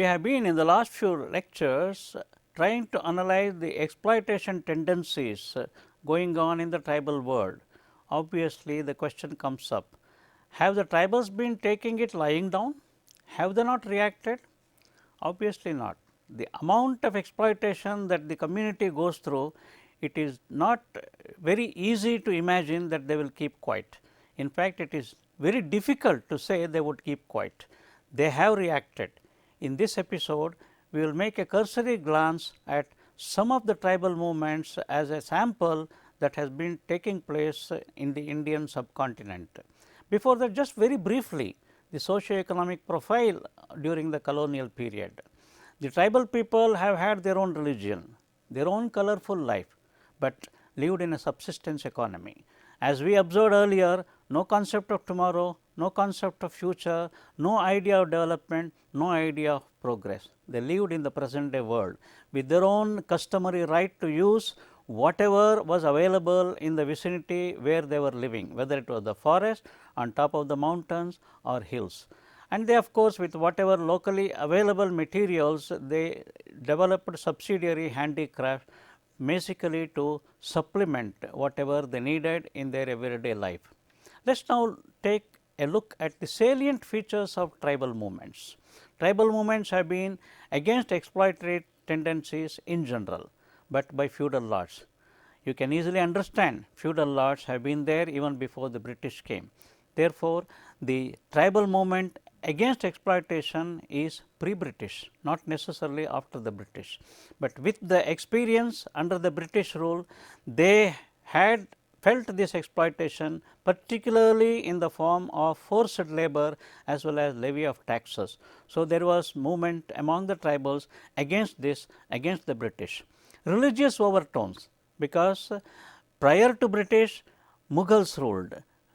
we have been in the last few lectures trying to analyze the exploitation tendencies going on in the tribal world. Obviously, the question comes up, have the tribals been taking it lying down? Have they not reacted? Obviously not. The amount of exploitation that the community goes through, it is not very easy to imagine that they will keep quiet. In fact, it is very difficult to say they would keep quiet. They have reacted. In this episode, we will make a cursory glance at some of the tribal movements as a sample that has been taking place in the Indian subcontinent. Before that, just very briefly, the socio-economic profile during the colonial period. The tribal people have had their own religion, their own colorful life, but lived in a subsistence economy. As we observed earlier, no concept of tomorrow, no concept of future, no idea of development, no idea of progress. They lived in the present day world with their own customary right to use whatever was available in the vicinity where they were living, whether it was the forest, on top of the mountains or hills. And they, of course, with whatever locally available materials, they developed subsidiary handicraft basically to supplement whatever they needed in their everyday life. Let us now take a look at the salient features of tribal movements. Tribal movements have been against exploitative tendencies in general, but by feudal lords. You can easily understand feudal lords have been there even before the British came. Therefore, the tribal movement against exploitation is pre-British, not necessarily after the British, but with the experience under the British rule, they had felt this exploitation, particularly in the form of forced labor as well as levy of taxes. So, there was movement among the tribals against this, against the British. Religious overtones, because prior to British, Mughals ruled.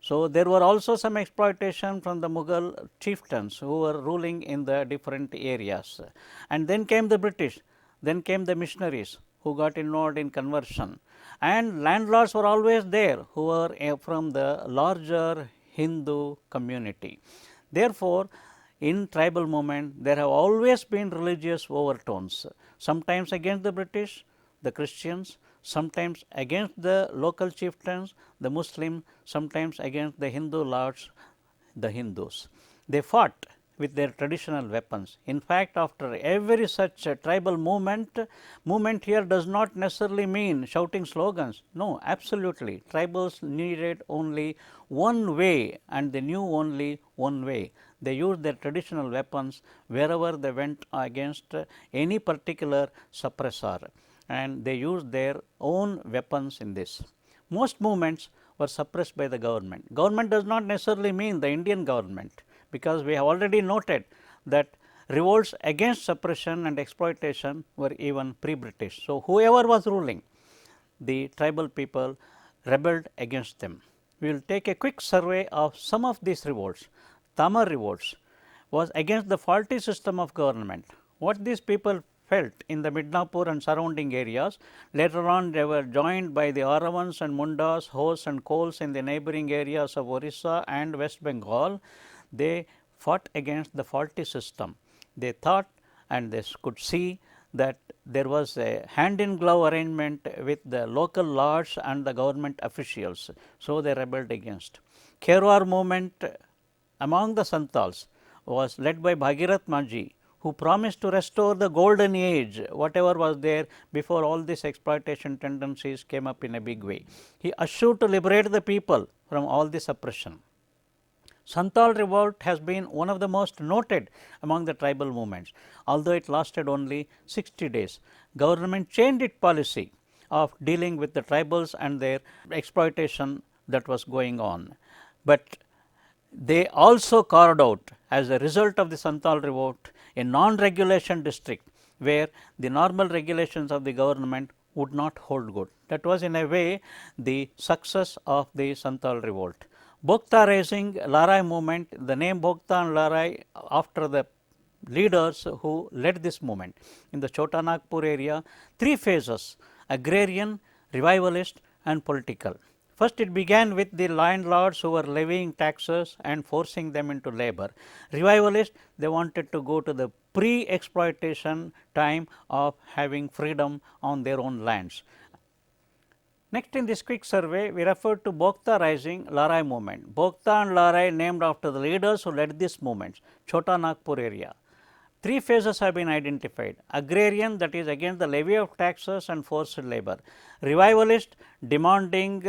So, there were also some exploitation from the Mughal chieftains who were ruling in the different areas. And then came the British, then came the missionaries who got involved in conversion, and landlords were always there who were from the larger Hindu community. Therefore, in tribal movement there have always been religious overtones, sometimes against the British, the Christians, sometimes against the local chieftains, the Muslims, sometimes against the Hindu lords, the Hindus. They fought with their traditional weapons. In fact, after every such tribal movement here does not necessarily mean shouting slogans. No, absolutely. Tribals needed only one way and they knew only one way. They used their traditional weapons wherever they went against any particular suppressor, and they used their own weapons in this. Most movements were suppressed by the government. Government does not necessarily mean the Indian government, because we have already noted that revolts against suppression and exploitation were even pre-British. So, whoever was ruling, the tribal people rebelled against them. We will take a quick survey of some of these revolts. Tamar revolts was against the faulty system of government. What these people felt in the Midnapur and surrounding areas. Later on, they were joined by the Aravans and Mundas, Hos and Kols in the neighboring areas of Orissa and West Bengal. They fought against the faulty system. They thought and they could see that there was a hand in glove arrangement with the local lords and the government officials. So, they rebelled against. Kherwar movement among the Santals was led by Bhagirath Manji, who promised to restore the golden age, whatever was there before all these exploitation tendencies came up in a big way. He assured to liberate the people from all this oppression. Santal revolt has been one of the most noted among the tribal movements, although it lasted only 60 days. Government changed its policy of dealing with the tribals and their exploitation that was going on, but they also carved out, as a result of the Santal revolt, a non-regulation district where the normal regulations of the government would not hold good. That was in a way the success of the Santal revolt. Bhokta raising, Larai movement, the name Bhokta and Larai after the leaders who led this movement in the Chota Nagpur area. Three phases: agrarian, revivalist and political. First, it began with the landlords who were levying taxes and forcing them into labor. Revivalists, they wanted to go to the pre-exploitation time of having freedom on their own lands. Next, in this quick survey, we refer to Bokta Rising, Larai movement. Bokta and Larai named after the leaders who led this movement, Chota Nagpur area. Three phases have been identified: agrarian, that is against the levy of taxes and forced labor; revivalist, demanding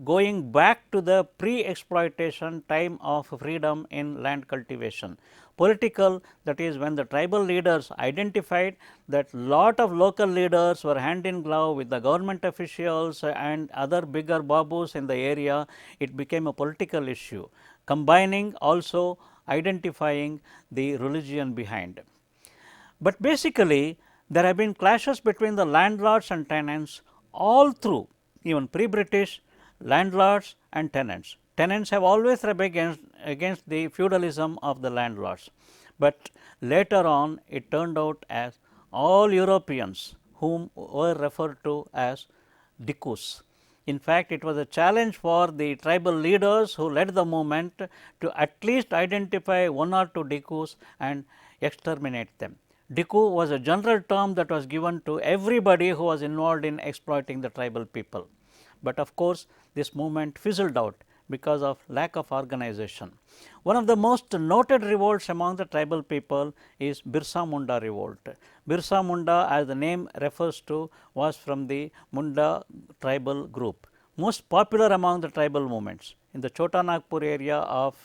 going back to the pre-exploitation time of freedom in land cultivation; political, that is when the tribal leaders identified that lot of local leaders were hand in glove with the government officials and other bigger babus in the area, it became a political issue, combining also identifying the religion behind. But basically, there have been clashes between the landlords and tenants all through, even pre-British landlords and tenants. Tenants have always rebelled against the feudalism of the landlords, but later on it turned out as all Europeans whom were referred to as Dicus. In fact, it was a challenge for the tribal leaders who led the movement to at least identify one or two Dicus and exterminate them. Diku was a general term that was given to everybody who was involved in exploiting the tribal people. But of course, this movement fizzled out because of lack of organization. One of the most noted revolts among the tribal people is Birsa Munda revolt. Birsa Munda, as the name refers to, was from the Munda tribal group, most popular among the tribal movements in the Chota Nagpur area of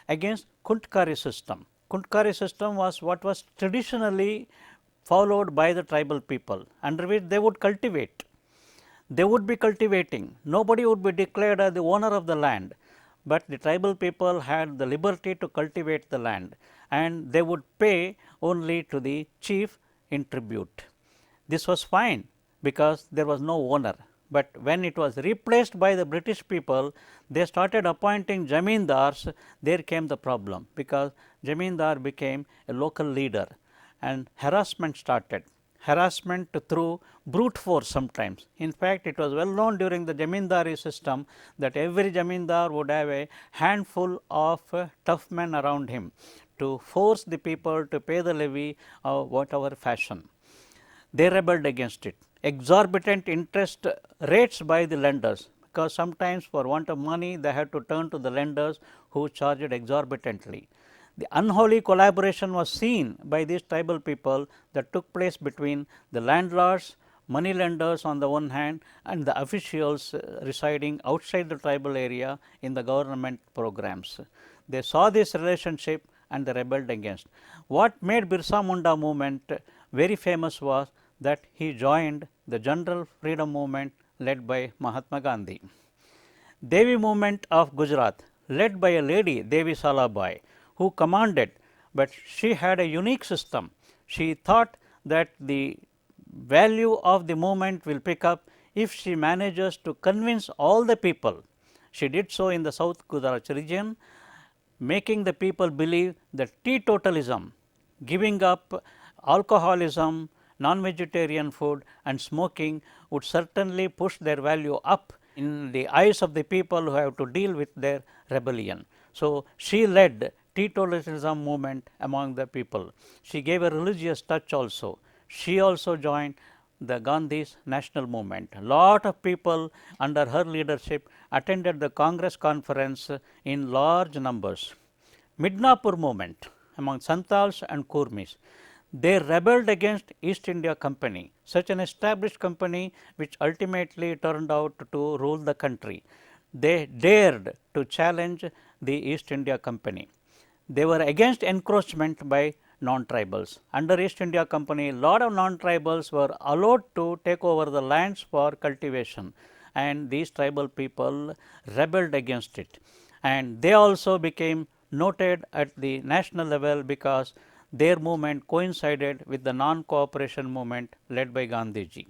against Kuntkari system. Kuntkari system was what was traditionally followed by the tribal people, under which they would cultivate. They would be cultivating, nobody would be declared as the owner of the land, but the tribal people had the liberty to cultivate the land, and they would pay only to the chief in tribute. This was fine because there was no owner, but when it was replaced by the British people, they started appointing jamindars. There came the problem, because jamindar became a local leader and harassment started. Harassment through brute force sometimes. In fact, it was well known during the jamindari system that every jamindar would have a handful of tough men around him to force the people to pay the levy of whatever fashion. They rebelled against it. Exorbitant interest rates by the lenders, because sometimes for want of money they had to turn to the lenders who charged exorbitantly. The unholy collaboration was seen by these tribal people that took place between the landlords, money lenders on the one hand, and the officials residing outside the tribal area in the government programs. They saw this relationship and they rebelled against. What made Birsa Munda movement very famous was that he joined the general freedom movement led by Mahatma Gandhi. Devi movement of Gujarat, led by a lady, Devi Salabai, who commanded, but she had a unique system. She thought that the value of the movement will pick up if she manages to convince all the people. She did so in the South Gujarat region, making the people believe that teetotalism, giving up alcoholism, non-vegetarian food and smoking would certainly push their value up in the eyes of the people who have to deal with their rebellion. So, she led teetotalism movement among the people. She gave a religious touch also. She also joined the Gandhi's national movement. Lot of people under her leadership attended the Congress conference in large numbers. Midnapur movement among Santals and Kurmis. They rebelled against East India Company, such an established company which ultimately turned out to rule the country. They dared to challenge the East India Company. They were against encroachment by non-tribals. Under East India Company, lot of non-tribals were allowed to take over the lands for cultivation, and these tribal people rebelled against it. And they also became noted at the national level because their movement coincided with the non-cooperation movement led by Gandhiji.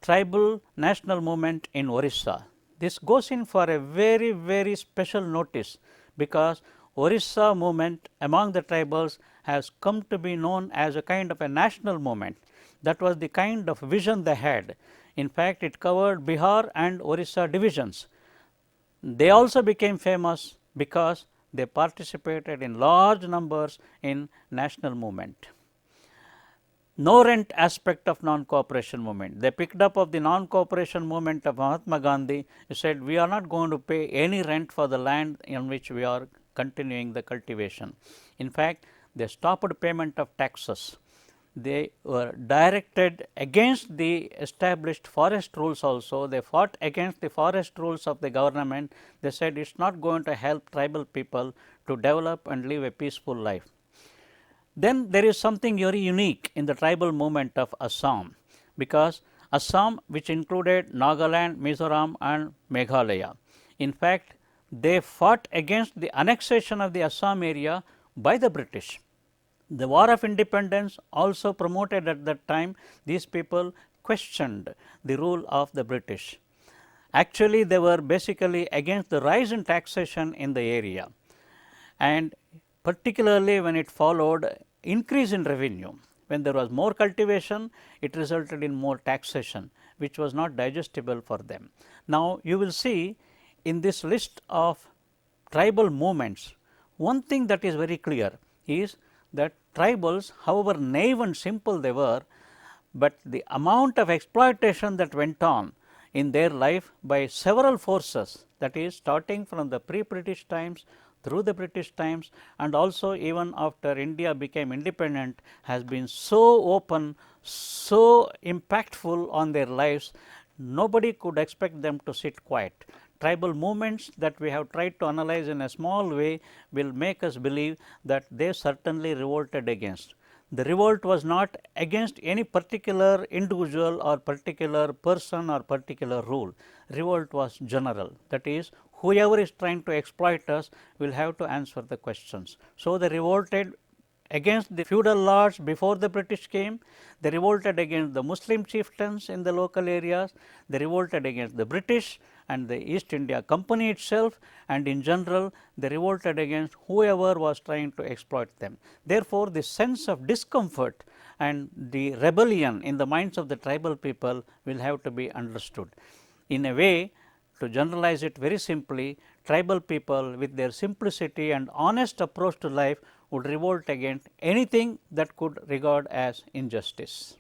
Tribal national movement in Orissa. This goes in for a very special notice, because Orissa movement among the tribals has come to be known as a kind of a national movement. That was the kind of vision they had. In fact, it covered Bihar and Orissa divisions. They also became famous because they participated in large numbers in national movement. No rent aspect of non-cooperation movement. They picked up of the non-cooperation movement of Mahatma Gandhi. He said, we are not going to pay any rent for the land in which we are continuing the cultivation. In fact, they stopped payment of taxes. They were directed against the established forest rules also. They fought against the forest rules of the government. They said, it is not going to help tribal people to develop and live a peaceful life. Then there is something very unique in the tribal movement of Assam, because Assam, which included Nagaland, Mizoram and Meghalaya, in fact, they fought against the annexation of the Assam area by the British. The War of Independence also promoted at that time. These people questioned the rule of the British. Actually, they were basically against the rise in taxation in the area, and particularly when it followed increase in revenue. When there was more cultivation, it resulted in more taxation, which was not digestible for them. Now, you will see in this list of tribal movements, one thing that is very clear is that tribals, however naive and simple they were, but the amount of exploitation that went on in their life by several forces, that is starting from the pre-British times through the British times and also even after India became independent, has been so open, so impactful on their lives. Nobody could expect them to sit quiet. Tribal movements that we have tried to analyze in a small way will make us believe that they certainly revolted against. The revolt was not against any particular individual or particular person or particular rule. Revolt was general, that is, whoever is trying to exploit us will have to answer the questions. So, they revolted against the feudal lords before the British came, they revolted against the Muslim chieftains in the local areas, they revolted against the British and the East India Company itself, and in general they revolted against whoever was trying to exploit them. Therefore, the sense of discomfort and the rebellion in the minds of the tribal people will have to be understood. In a way, to generalize it very simply, tribal people with their simplicity and honest approach to life would revolt against anything that could regard as injustice.